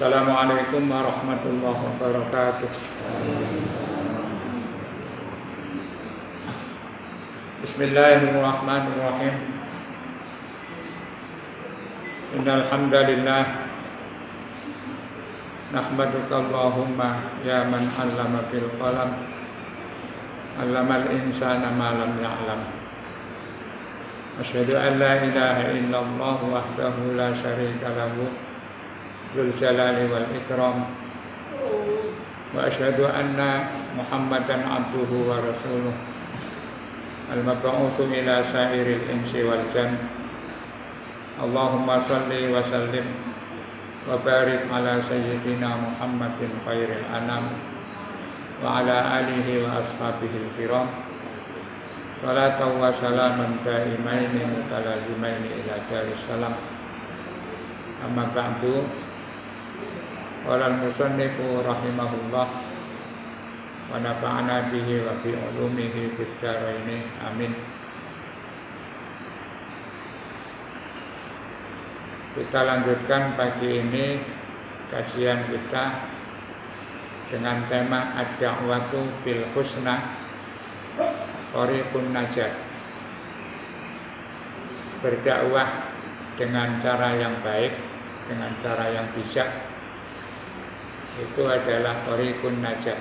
Assalamualaikum warahmatullahi wabarakatuh. Bismillahirrahmanirrahim. Innal hamdalillah nahmaduka Allahumma ya man 'allama bil qalam 'allamal insana ma lam ya'lam. Asyhadu an la ilaha illallah wahdahu la syarika lahu dzul jalali wal ikram wa asyhadu anna Muhammadan abduhu wa rasuluh al-mab'utsu ila sairil insi wal jan. Allahumma shalli wa sallim wa barik ala sayyidina Muhammadin khairil anam wa ala alihi wa ashabihi kiram. Salatu wa salaman daimaini mutalazimaini ila daris salam. Amma ba'du. Qala al-musannifu rahimahullah wa nafa'ana bihi wa bi ulumihi fid dharain. Amin. Kita lanjutkan pagi ini kajian kita dengan tema ad-da'watu bil husna thariqun najat. Berdakwah dengan cara yang baik, dengan cara yang bijak, itu adalah thariqun najat,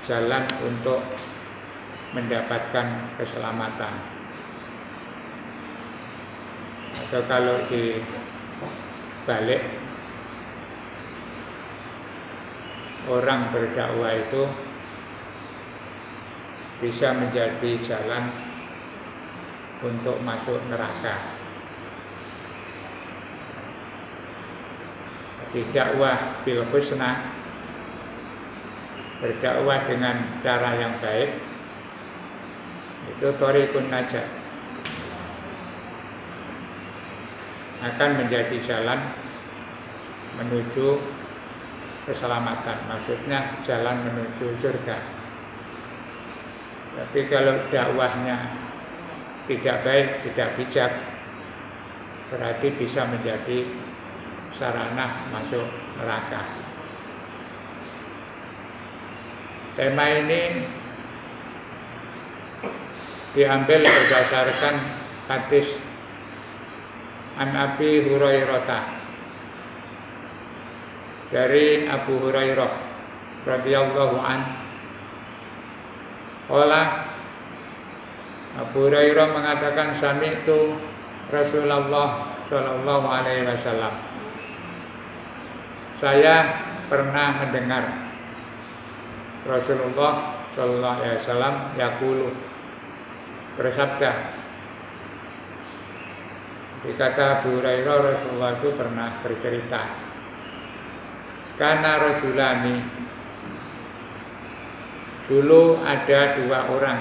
jalan untuk mendapatkan keselamatan. Atau kalau dibalik, orang berdakwah itu bisa menjadi jalan untuk masuk neraka. Dakwah bil husna, berdakwah dengan cara yang baik, itu thariqun najat, akan menjadi jalan menuju keselamatan, maksudnya jalan menuju surga. Tapi kalau dakwahnya tidak baik, tidak bijak, berarti bisa menjadi sarana masuk neraka. Tema ini diambil berdasarkan hadis An Abi Hurairah, dari Abu Hurairah radhiyallahu an. Qala, Abu Hurairah mengatakan, sami'tu Rasulullah sallallahu alaihi wasallam, saya pernah mendengar Rasulullah sallallahu alaihi wasallam yaqulu, bersabda. Dikata Abu Hurairah, Rasulullah itu pernah bercerita, kana rajulani, dulu ada dua orang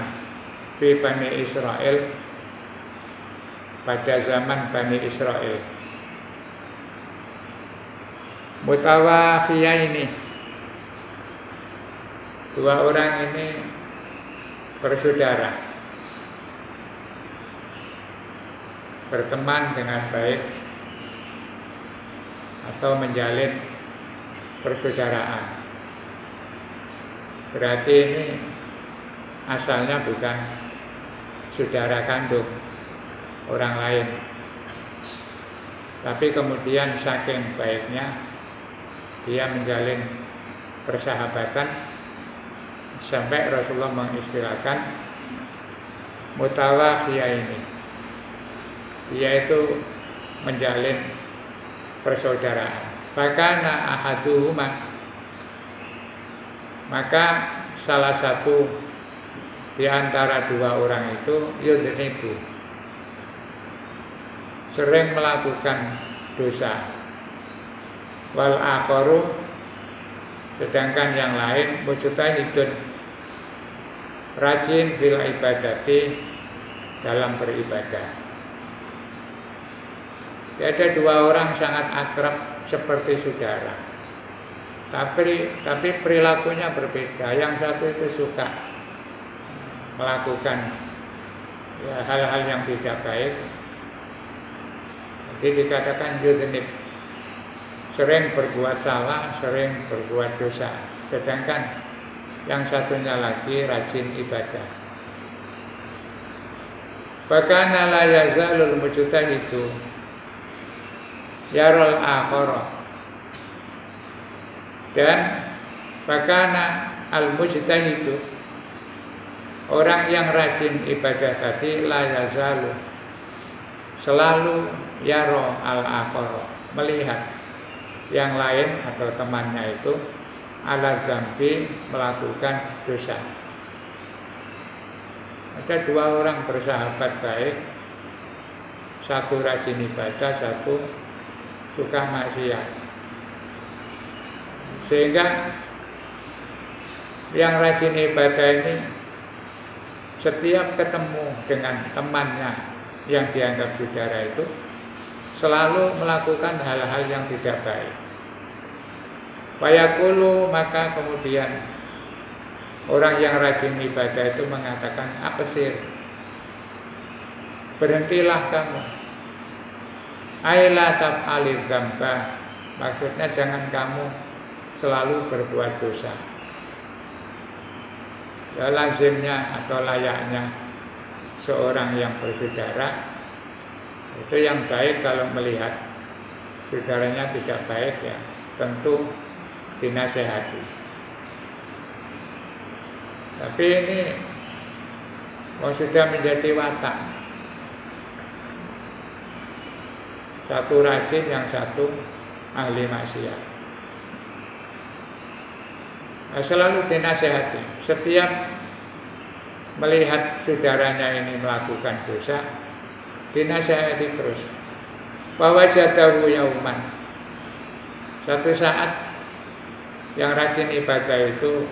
di Bani Israel, pada zaman Bani Israel, mutawafiyah, dua orang ini bersaudara, berteman dengan baik atau menjalin persaudaraan. Berarti ini asalnya bukan saudara kandung orang lain, tapi kemudian saking baiknya dia menjalin persahabatan sampai Rasulullah mengistilahkan mutawakhiyah ini, yaitu menjalin persaudaraan. Fakana ahaduhuma, maka salah satu di antara dua orang itu yudhnibu, sering melakukan dosa, wal akharu, sedangkan yang lain mujtahidun, rajin bil ibadati, dalam beribadah. Ada dua orang sangat akrab seperti saudara, tapi perilakunya berbeda. Yang satu itu suka melakukan hal-hal yang tidak baik, jadi dikatakan yudhnib, sering berbuat salah, sering berbuat dosa. Sedangkan yang satunya lagi rajin ibadah. Bahkan la yazalul mujtahidu yarul akhirah. Dan bahkan al-mujtahidu, orang yang rajin ibadah tadi, la yazalu, selalu yaro al-akhirah, melihat yang lain atau temannya itu ala zambi, melakukan dosa. Ada dua orang bersahabat baik, satu rajin ibadah, satu suka maksiat. Sehingga yang rajin ibadah ini setiap ketemu dengan temannya yang dianggap saudara itu selalu melakukan hal-hal yang tidak baik. Fayaqulu, maka kemudian orang yang rajin ibadah itu mengatakan, "Aqsir, berhentilah kamu. Aila taf'alil dzamba." Maksudnya jangan kamu selalu berbuat dosa. Ya, lazimnya atau layaknya seorang yang bersaudara itu yang baik kalau melihat saudaranya tidak baik, ya tentu dinasehati. Tapi ini sudah menjadi watak, satu rajin, yang satu ahli maksiat. Selalu dinasehati. Setiap melihat saudaranya ini melakukan dosa, dinasehati terus. Bahwa jadahu yauman, suatu saat yang rajin ibadah itu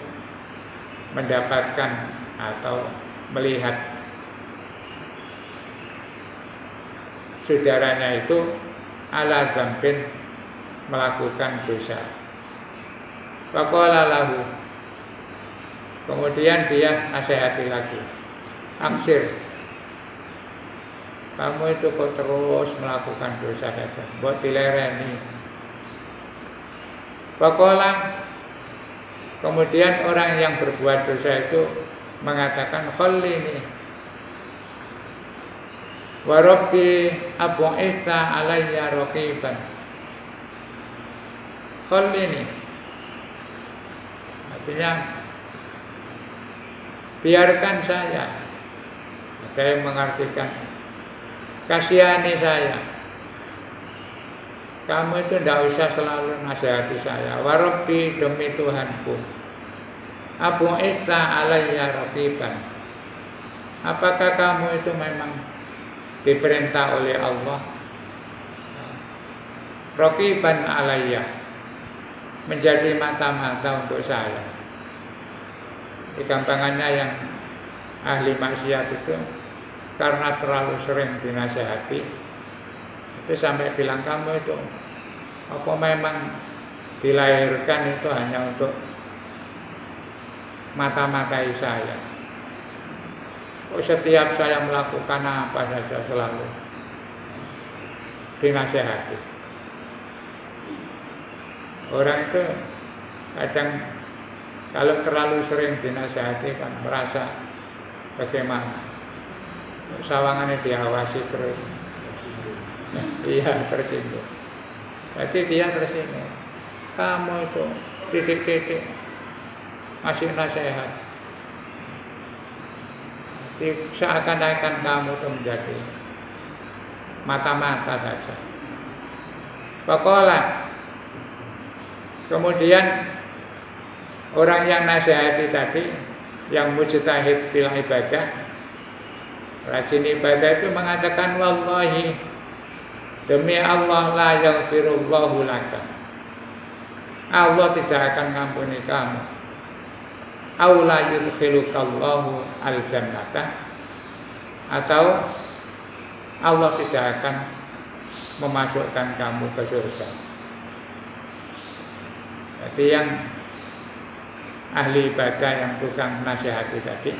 mendapatkan atau melihat saudaranya itu ala dzambin, melakukan dosa. Faqala lahu, kemudian dia nasihati lagi, "Aksir, kamu itu kok terus melakukan dosa saja, buat dilereni." Faqala, kemudian orang yang berbuat dosa itu mengatakan, "Khallini wa rabbi abu'itha alayya raqiban." Khallini, artinya biarkan saya. Ada yang mengartikan kasihani saya. Kamu itu tidak usah selalu nasihati saya. Wa rabbi, demi Tuhanku, abu ista alayya raqiban, apakah kamu itu memang diperintah oleh Allah raqiban alayya, menjadi mata-mata untuk saya? Gampangannya yang ahli maksiat itu karena terlalu sering dinasehati itu sampai bilang, kamu itu apa memang dilahirkan itu hanya untuk mata-matai saya? Setiap saya melakukan apa saja selalu dinasehati. Orang itu kadang kalau terlalu sering dinasehati kan merasa bagaimana, sawangannya diawasi terus. Iya, tersinggung. Jadi dia tersinggung. Kamu itu titik-titik masih nasihat. Jadi seakan-akan kamu itu menjadi mata-mata saja. Pokoknya kemudian orang yang nasihati tadi, yang mujtahid fil ibadah, rajin ibadah itu mengatakan, wallahi, demi Allah, la yaghfirullahu laka, Allah tidak akan mengampuni kamu. Aw la yudkhilukallahu al-jannata, atau Allah tidak akan memasukkan kamu ke surga. Jadi yang ahli ibadah yang tukang nasihati tadi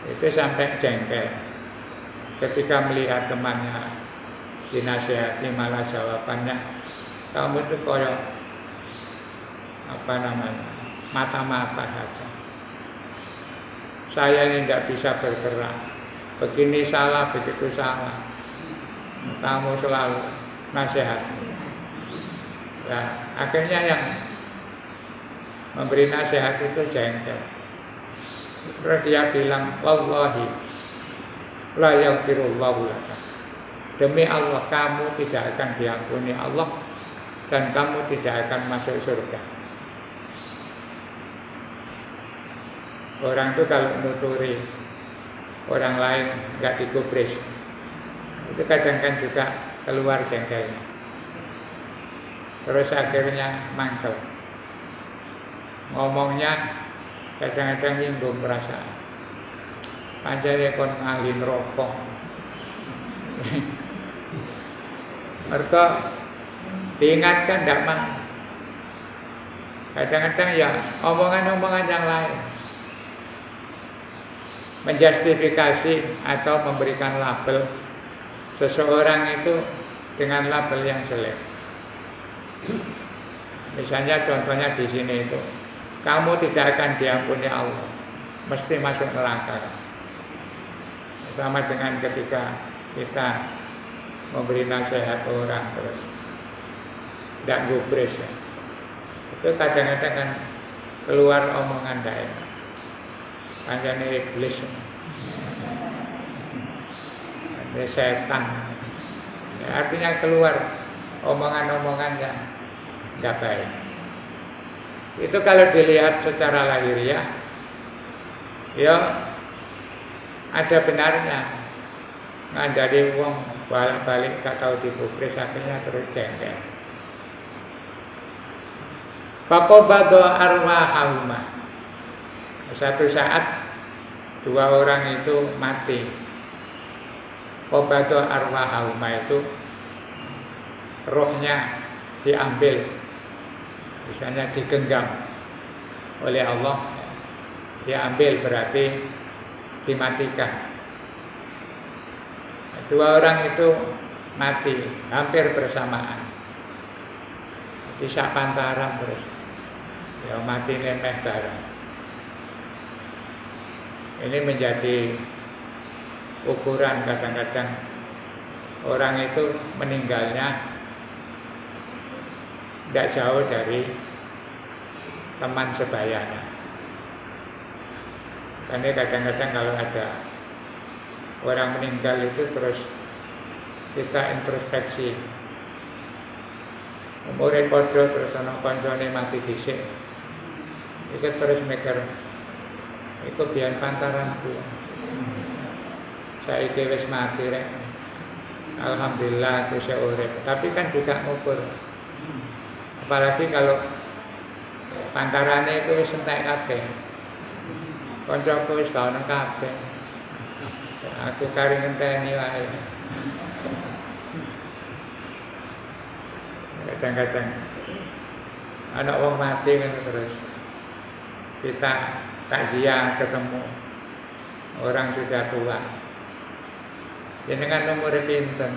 itu sampai jengkel ketika melihat temannya dinasihati malah jawabannya kamu itu koyok mata-mata saja. Saya ini tidak bisa bergerak. Begini salah, begitu salah. Kamu selalu nasihat. Nah, akhirnya yang memberi nasihat itu jengkel. Terus dia bilang, wallahi la yaghfirullahu laka. Demi Allah, kamu tidak akan diampuni Allah dan kamu tidak akan masuk surga. Orang itu kalau nuturi orang lain nggak digubris, itu kadang kan juga keluar jengkelnya. Terus akhirnya mangkel. Ngomongnya kadang-kadang nyinggung perasaan. Panjangnya kon ngalih rokok. Mereka diingatkan tidak mau. Kadang-kadang ya omongan-omongan yang lain menjustifikasi atau memberikan label seseorang itu dengan label yang jelek. Misalnya contohnya di sini itu, kamu tidak akan diampuni Allah, mesti masuk neraka. Sama dengan ketika kita memberi nasihat orang terus tidak gubris ya. Itu kadang-kadang kan keluar omongan daerah. Panjangnya iblis, ada setan. Ya, artinya keluar omongan-omongan yang tidak baik. Itu kalau dilihat secara lahiriah, ya ada benarnya. Ngandari wong balik-balik gak tahu digubris, akhirnya terus jengkel. Faqabadha arwahahuma. Satu saat dua orang itu mati. Qabadha arwahahuma itu rohnya diambil, misalnya digenggam oleh Allah, diambil berarti dimatikan. Dua orang itu mati hampir bersamaan, bisa pantaran terus, ya mati nemeh bareng. Ini menjadi ukuran kadang-kadang orang itu meninggalnya tidak jauh dari teman sebayanya. Karena kadang-kadang kalau ada orang meninggal itu terus kita introspeksi. Umure padha terus ana kancane mati dhisik. Iku terus mikir, iku biyen pantaranku. Saiki wis mati rek. Alhamdulillah aku isih urip. Tapi kan juga ngukur. Apalagi kalau pantarane itu wis entek kabeh. Kancaku wis gak ono kabeh. Aku kari ngenteni wae. Kadang-kadang anak wong mati kan terus kita takziah ketemu orang sudah tua. Jenengan nomor pinten?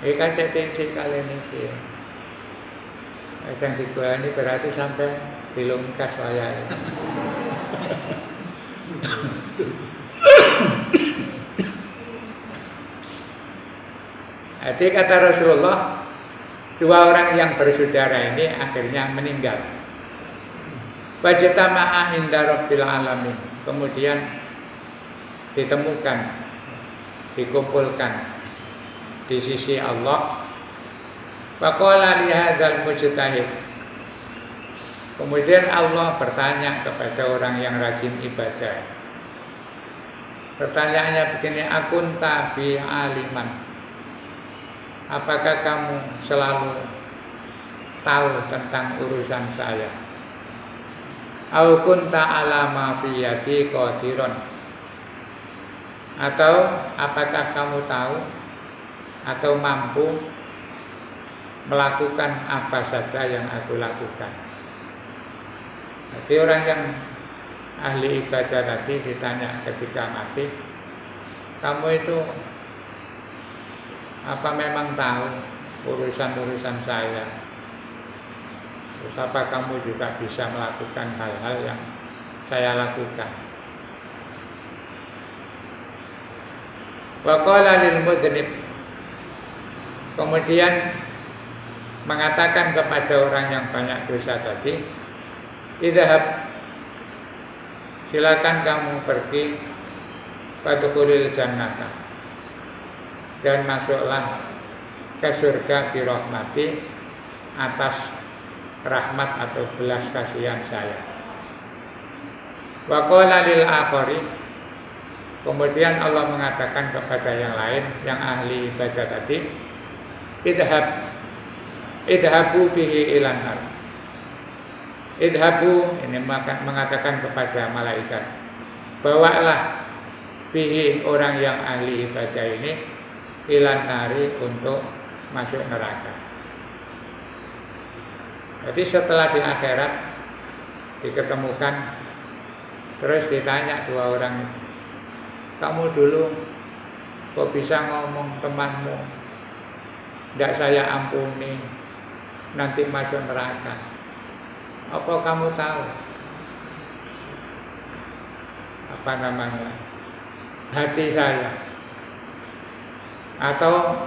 Kan cek kali ini. Kadang digolani berarti sampai dilungkas wayahe. Jadi kata Rasulullah, dua orang yang bersaudara ini akhirnya meninggal. Wajtama'a inda rabbil alamin. Kemudian ditemukan, dikumpulkan di sisi Allah. Faqala li hadzal mujtahid. Kemudian Allah bertanya kepada orang yang rajin ibadah. Pertanyaannya begini, akunta bi aliman. Apakah kamu selalu tahu tentang urusan saya? Au kunta ala ma fi yadi qadiron. Atau apakah kamu tahu atau mampu melakukan apa saja yang aku lakukan? Jadi orang yang ahli ibadah tadi ditanya ketika mati, kamu itu apa memang tahu urusan-urusan saya. Terus apa kamu juga bisa melakukan hal-hal yang saya lakukan? Wa qala lil mudhnib, kemudian mengatakan kepada orang yang banyak dosa tadi, idhab, silakan kamu pergi, fadkhulil jannata, dan masuklah ke surga birahmati, atas rahmat atau belas kasihan saya. Wa qala lil akhari, kemudian Allah mengatakan kepada yang lain, yang ahli ibadah tadi, idhabu bihi ilan nar. Idhabu, ini mengatakan kepada malaikat, bawalah bihi, orang yang ahli ibadah ini, ilan nari, untuk masuk neraka. Jadi setelah di akhirat diketemukan, terus ditanya dua orang, kamu dulu kok bisa ngomong temanmu tidak saya ampuni, nanti masuk neraka? Apa kamu tahu apa namanya hati saya? Atau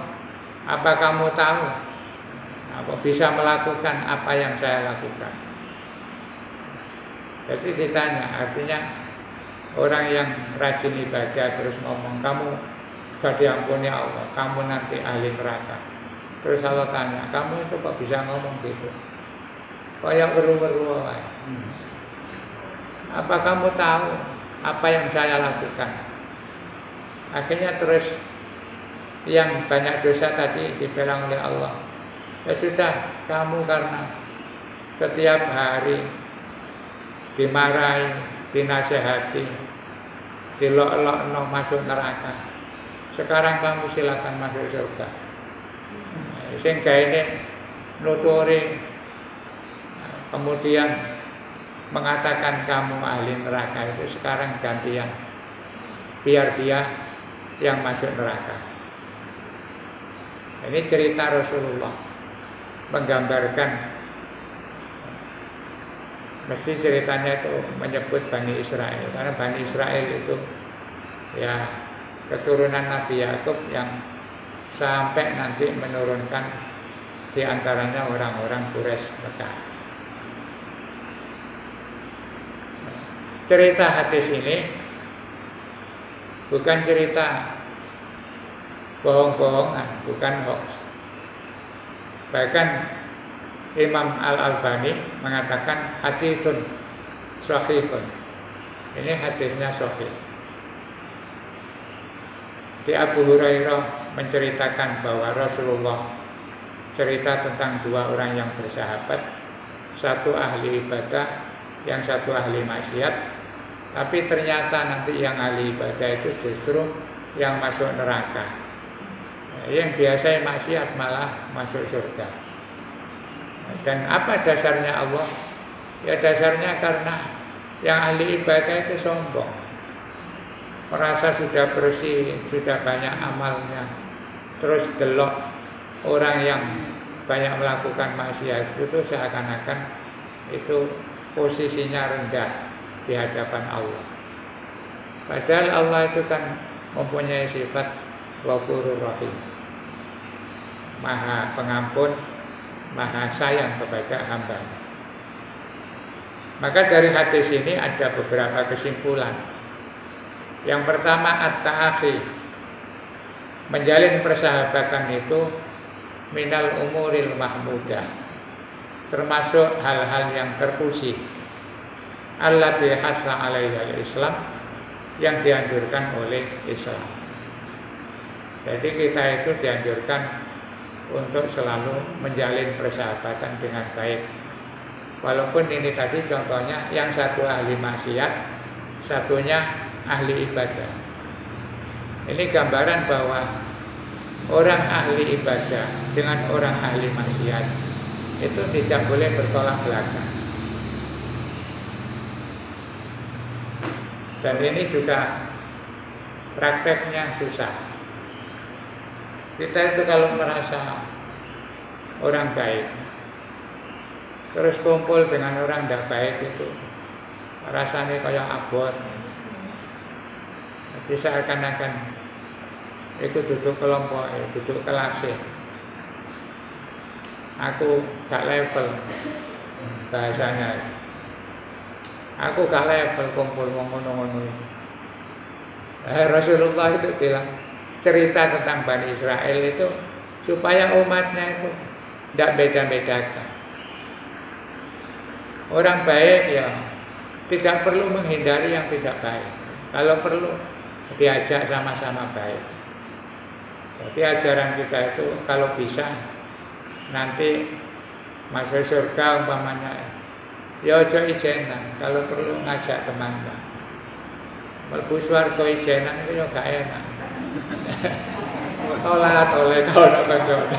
apa kamu tahu apa bisa melakukan apa yang saya lakukan? Jadi ditanya, artinya orang yang rajin ibadah terus ngomong, kamu sudah diampuni Allah, kamu nanti ahli neraka. Terus Allah tanya, kamu itu kok bisa ngomong gitu? Kayak beru-beru aja. Apa kamu tahu apa yang saya lakukan? Akhirnya terus yang banyak dosa tadi dibilang oleh Allah, ya sudah, kamu karena setiap hari dimarahi, dinasehati, dilok-lokno masuk neraka, sekarang kamu silakan masuk surga. Sehingga ini nuturi, kemudian mengatakan kamu ahli neraka, itu sekarang gantian, biar dia yang masuk neraka. Ini cerita Rasulullah menggambarkan, mesti ceritanya itu menyebut Bani Israel, karena Bani Israel itu ya keturunan Nabi Yakub yang sampai nanti menurunkan di antaranya orang-orang Quraisy Mekah. Cerita hadis ini bukan cerita bohong-bohongan, bukan hoax. Bahkan Imam Al-Albani mengatakan haditsun sahihun. Ini hadisnya sahih. Di Abu Hurairah menceritakan bahwa Rasulullah cerita tentang dua orang yang bersahabat, satu ahli ibadah, yang satu ahli maksiat. Tapi ternyata nanti yang ahli ibadah itu justru yang masuk neraka. Yang biasa maksiat malah masuk surga. Dan apa dasarnya Allah? Ya dasarnya karena yang ahli ibadah itu sombong, merasa sudah bersih, sudah banyak amalnya, terus delok orang yang banyak melakukan maksiat itu seakan-akan itu posisinya rendah di hadapan Allah. Padahal Allah itu kan mempunyai sifat Ghafurur Rahim, Maha Pengampun, Maha Sayang kepada hamba. Maka dari hadis ini ada beberapa kesimpulan. Yang pertama, at-ta'akhi, menjalin persahabatan itu minal umuril mahmudah, termasuk hal-hal yang terpuji, allati hasa alaiha Islam, yang dianjurkan oleh Islam. Jadi kita itu dianjurkan untuk selalu menjalin persahabatan dengan baik. Walaupun ini tadi contohnya yang satu ahli maksiat, satunya ahli ibadah. Ini gambaran bahwa orang ahli ibadah dengan orang ahli maksiat itu tidak boleh bertolak belakang. Dan ini juga prakteknya susah. Kita itu kalau merasa orang baik. Terus kumpul dengan orang tidak baik itu rasanya kayak abot. Jadi seakan-akan itu duduk kelompok, duduk kelas. Aku gak level bahasanya. Aku gak level kumpul ngono-ngono. Rasulullah itu bilang cerita tentang Bani Israel itu supaya umatnya itu tidak beda-bedakan. Orang baik ya tidak perlu menghindari yang tidak baik. Kalau perlu diajak sama-sama baik. Jadi ajaran kita itu kalau bisa nanti masuk surga umpamanya ya aja ijenan, kalau perlu ngajak teman-teman. Mlebu swarga ijenan itu ya gak enak. Tolak oleh kalau kancane.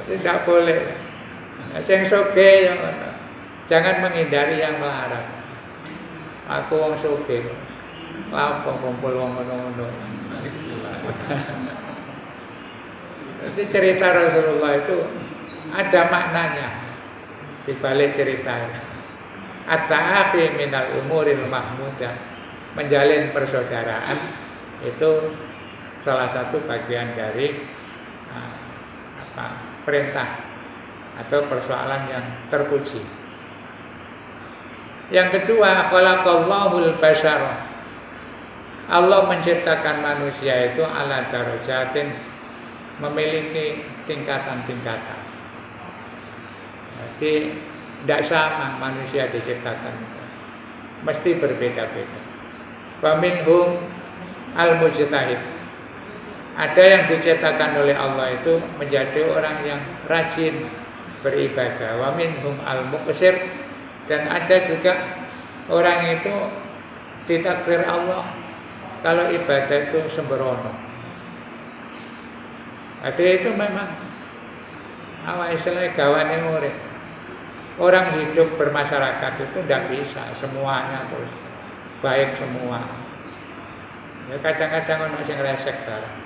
Tidak boleh. Sing sugih ya jangan menghindari yang melarat. Aku wong sugih. Apa kumpul wong ngono-ngono. Jadi cerita Rasulullah itu ada maknanya di balik cerita. At-ta'akhi minal umuril mahmudah, menjalin persaudaraan itu salah satu bagian dari perintah atau persoalan yang terpuji. Yang kedua, khalaqallahul bashara. Allah menciptakan manusia itu ala darajatin, memiliki tingkatan-tingkatan. Jadi tidak sama manusia diciptakan, mesti berbeda-beda. Wa minhum al-mujtahid. Ada yang diciptakan oleh Allah itu menjadi orang yang rajin beribadah. Wa minhum al-muqsir, dan ada juga orang itu ditakdir Allah kalau ibadah itu sembrono. Jadi itu memang awal istilahnya gawane murid. Orang hidup bermasyarakat itu tidak bisa semuanya terus baik semua. Ya kadang-kadang orang yang resek barang.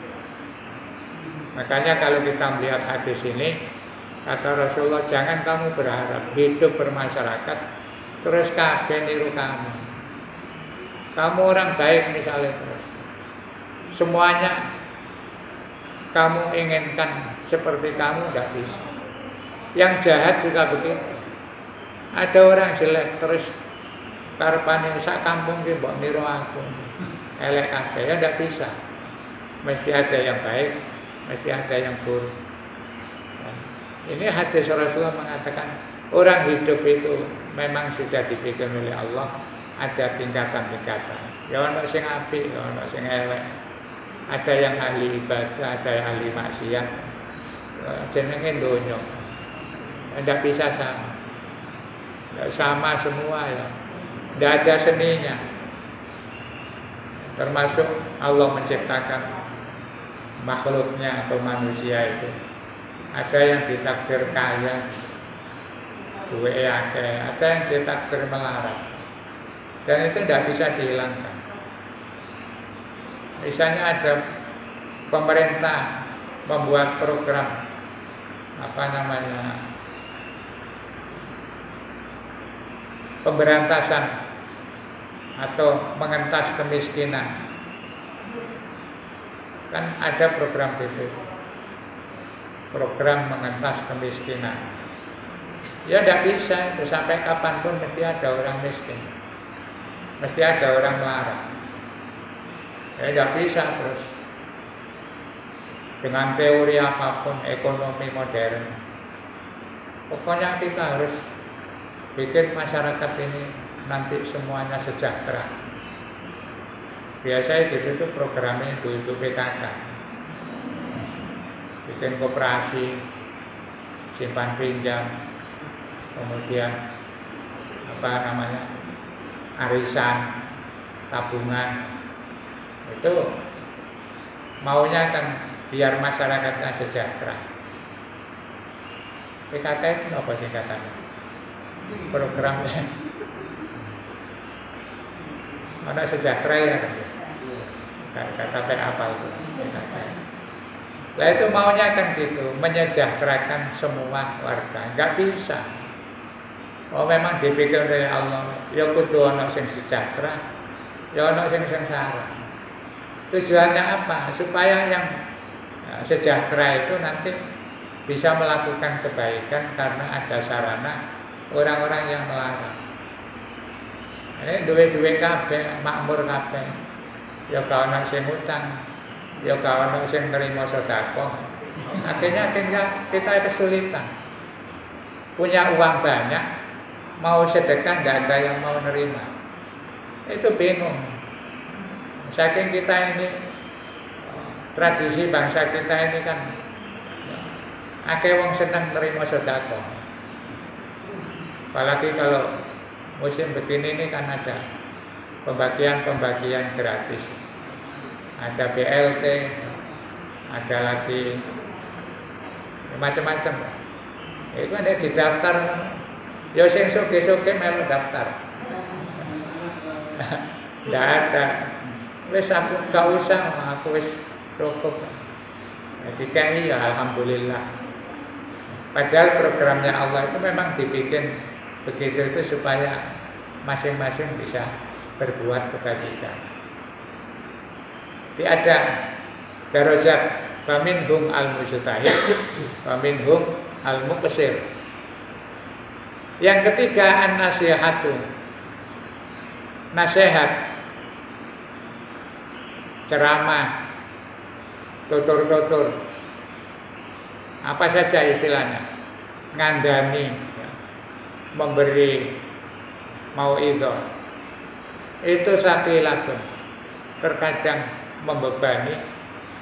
Makanya kalau kita melihat hadis ini, kata Rasulullah, jangan kamu berharap hidup bermasyarakat terus kabeh niru kamu. Kamu orang baik misalnya terus semuanya kamu inginkan seperti kamu tidak bisa. Yang jahat juga begitu. Ada orang jelek terus karepane sak kampung ki mbok niru aku. Elek kabeh ya ndak bisa. Mesti ada yang baik, mesti ada yang buruk. Ini hadis Rasulullah mengatakan orang hidup itu memang sudah dibikin oleh Allah, ada tingkatan-tingkatan. Ya ono sing apik, ya ono sing elek. Ada yang ahli ibadah, ada yang ahli maksiat. Jenenge donya. Ndak bisa sama. Sama semua ya. Tidak ada seninya. Termasuk Allah menciptakan makhluknya atau manusia itu. Ada yang ditakdir kaya, duwe akeh, ada yang ditakdir melarat. Dan itu tidak bisa dihilangkan. Misalnya ada pemerintah membuat program pemberantasan atau mengentas kemiskinan. Kan ada program itu, program mengentas kemiskinan. Ya tidak bisa itu, sampai kapanpun mesti ada orang miskin, mesti ada orang melarat. Ya tidak bisa terus dengan teori apapun ekonomi modern. Pokoknya kita harus bikin masyarakat ini nanti semuanya sejahtera. Biasanya itu programnya itu PKK, bikin koperasi, simpan pinjam, kemudian arisan, tabungan. Itu maunya kan biar masyarakatnya sejahtera. PKK itu apa singkatannya? Programnya mana sejahtera ya kan? Kata apa itu? Lah itu maunya kan gitu, menyejahterakan semua warga. Enggak bisa. Oh memang dipikir oleh Allah, ya kudu ana sing sejahtera, ya ana sing sengsara. Tujuannya apa? Supaya yang sejahtera itu nanti bisa melakukan kebaikan karena ada sarana orang-orang yang melarang. Ini duwe-duwe kabeh, makmur kabeh. Ya kawan sing utang, ya kawan sing nerima sedekah. Akhirnya kita kesulitan. Punya uang banyak, mau sedekah nggak ada yang mau nerima. Itu bingung. Saking kita ini tradisi bangsa kita ini kan akeh wong seneng nerima sedekah. Apalagi kalau musim begini ini kan ada pembagian gratis. Ada BLT, ada lagi macam-macam. Itu ada di daftar. Ya sing soge-soge melu daftar. Nggak ada. Wis aku gak usah, aku wis cukup. Jadi kayak ya alhamdulillah. Padahal programnya Allah itu memang dibikin begitu itu supaya masing-masing bisa berbuat kebajikan. Jadi ada darajat faminhum al-mujtahid, faminhum al-muqsir. Yang ketiga an-nasihatu. Nasihat, ceramah, tutur-tutur. Apa saja istilahnya? Ngandani, memberi mauidhah. Itu saqilatun. Terkadang membebani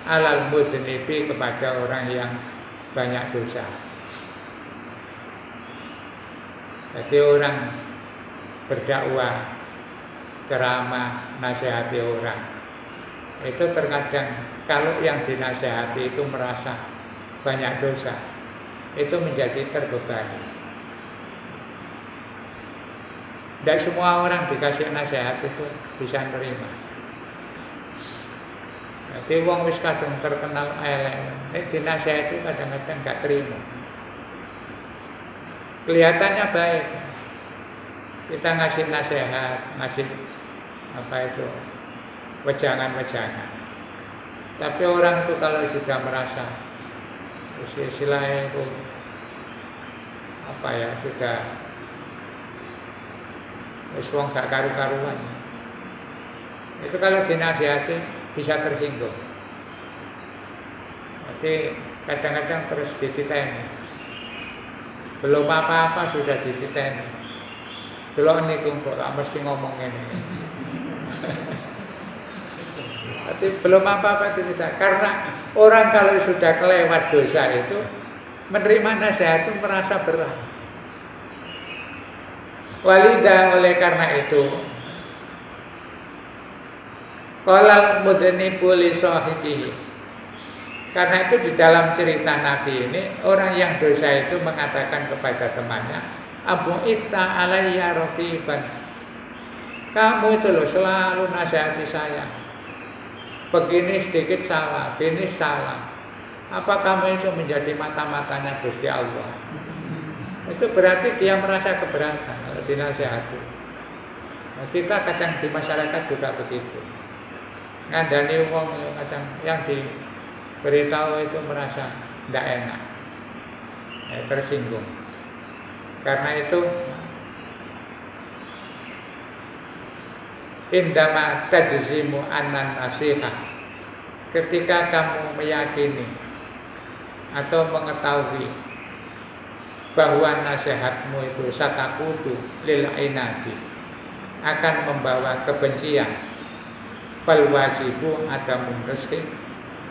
alal mudhnibi kepada orang yang banyak dosa. Jadi orang berdakwah, ceramah, nasihati orang. Itu terkadang kalau yang dinasihati itu merasa banyak dosa, itu menjadi terbebani. Tidak semua orang dikasih nasihat itu bisa nerima. Jadi wong wis kadung terkenal elek, dinasihati kadang-kadang nggak terima. Kelihatannya baik, kita ngasih nasihat, ngasih apa itu wejangan-wejangan. Tapi orang itu kalau sudah merasa istilahnya itu apa ya, sudah wis wong gak karu-karuan, itu kalau dinasihati bisa tersinggung. Jadi kadang-kadang terus dititeni. Belum apa-apa sudah dititeni. Delok niku kok tak mesti ngomong ngene. Jadi belum apa-apa dititeni. Karena orang kalau sudah kelewat dosa itu menerima nasihat itu merasa berat. Walidah oleh karena itu qalal mudhnibu li sahibihi. Karena itu di dalam cerita Nabi ini orang yang dosa itu mengatakan kepada temannya, Abu Ista alayya rafiban. Kamu itu loh selalu nasihati saya. Begini sedikit salah, begini salah. Apa kamu itu menjadi mata-matanya Gusti Allah? Itu berarti dia merasa keberatan kalau dinasihati. Nah, kita kadang di masyarakat juga begitu. Ngandani wong kadang yang diberitahu itu merasa tidak enak, tersinggung. Karena itu indama tajzimu annan nasihat, ketika kamu meyakini atau mengetahui bahwa nasihatmu itu satakutu lil inadi, akan membawa kebencian, fal wajibu adamun rizki,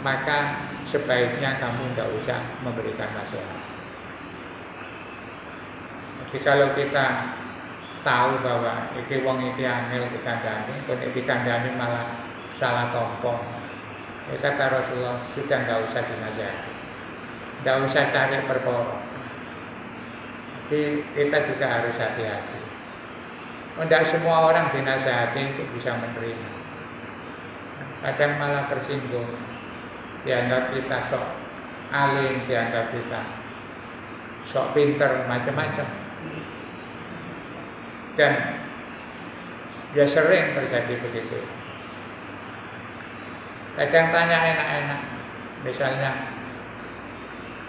maka sebaiknya kamu tidak usah memberikan nasihat. Jadi kalau kita tahu bahwa iki wong iki angel dikandani, kon iki dikandani malah salah tompo, kata Rasulullah sudah tidak usah dinasihati, tidak usah cari perkara. Jadi kita juga harus hati-hati. Tidak semua orang dinasihati itu bisa menerima. Kadang malah tersinggung, dianggap kita sok alim, dianggap kita sok pinter, macam-macam. Dan ya sering terjadi begitu. Kadang tanya enak-enak, misalnya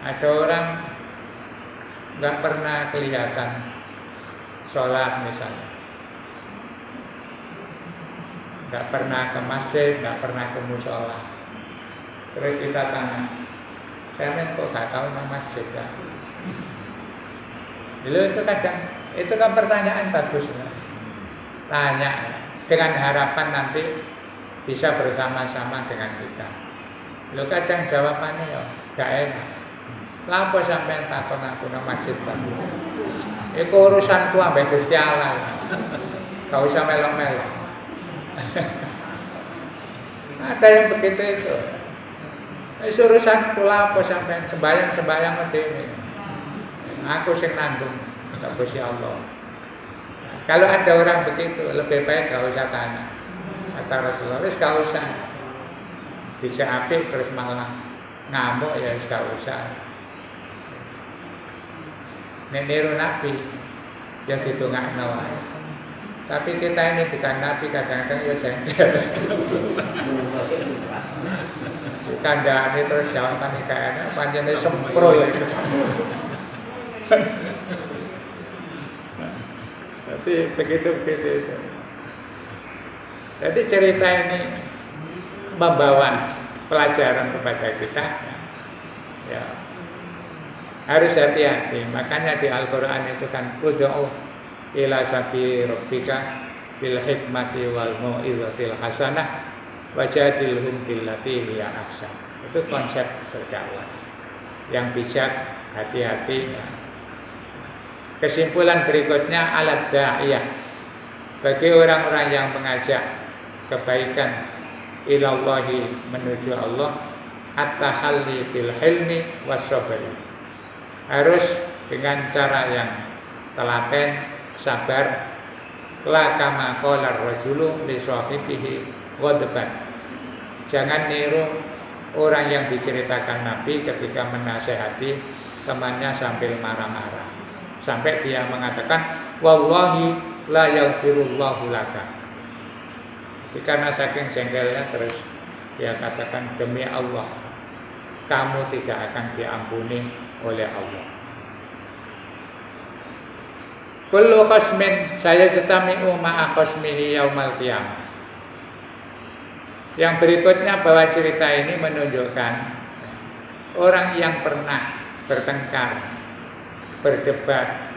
ada orang nggak pernah kelihatan sholat misalnya, nggak pernah ke masjid, nggak pernah ke musola. Terus kita tanya, saya kok nggak tahu nama masjid ya? Dulu itu kadang, itu kan pertanyaan bagus ya. Tanya dengan harapan nanti bisa bersama-sama dengan kita. Lalu kadang jawabannya ya gak enak. Lapo sampean takon aku nang masjid tadi. Iku urusanku ambek Gusti Allah. Gak usah melok-melok. Ada yang begitu itu. Itu urusanku lapo sampean sembayang medeni. Aku sing nanggung Gusti Allah. Nah, kalau ada orang begitu lebih baik gak usah tanya. Kata Rasulullah, wis gak usah. Bisa apik terus malah ngamuk ya gak usah. Nek niru Nabi yang ditungakno wae. Tapi kita ini bukan Nabi, kadang-kadang ya jengkel. Kandhane terus jawaban iki kayaknya pancene semprol. Tapi begitu. Jadi cerita ini membawa pelajaran kepada kita. Ya, harus hati-hati. Makanya di Al-Quran itu kan ud'u ila sabili rabbika bil hikmati wal mau'izatil hasanah wajadilhum billati hiya ahsan. Itu konsep berdakwah yang bijak, hati-hati. Kesimpulan berikutnya alat da'iyah, bagi orang-orang yang mengajak kebaikan ilallahi, menuju Allah, at-tahalli bil hilmi was-sabri, harus dengan cara yang telaten, sabar. La kama qala ar-rajulu li sahibihi ghadban, jangan niru orang yang diceritakan Nabi ketika menasehati temannya sambil marah-marah, sampai dia mengatakan wallahi la yaghfirullahu laka. Karena saking jengkelnya terus dia katakan demi Allah kamu tidak akan diampuni oleh Allah. Kullu khasmin saya tetami'u ma'a khasmihi yaumal qiyamah. Yang berikutnya bahwa cerita ini menunjukkan orang yang pernah bertengkar, berdebat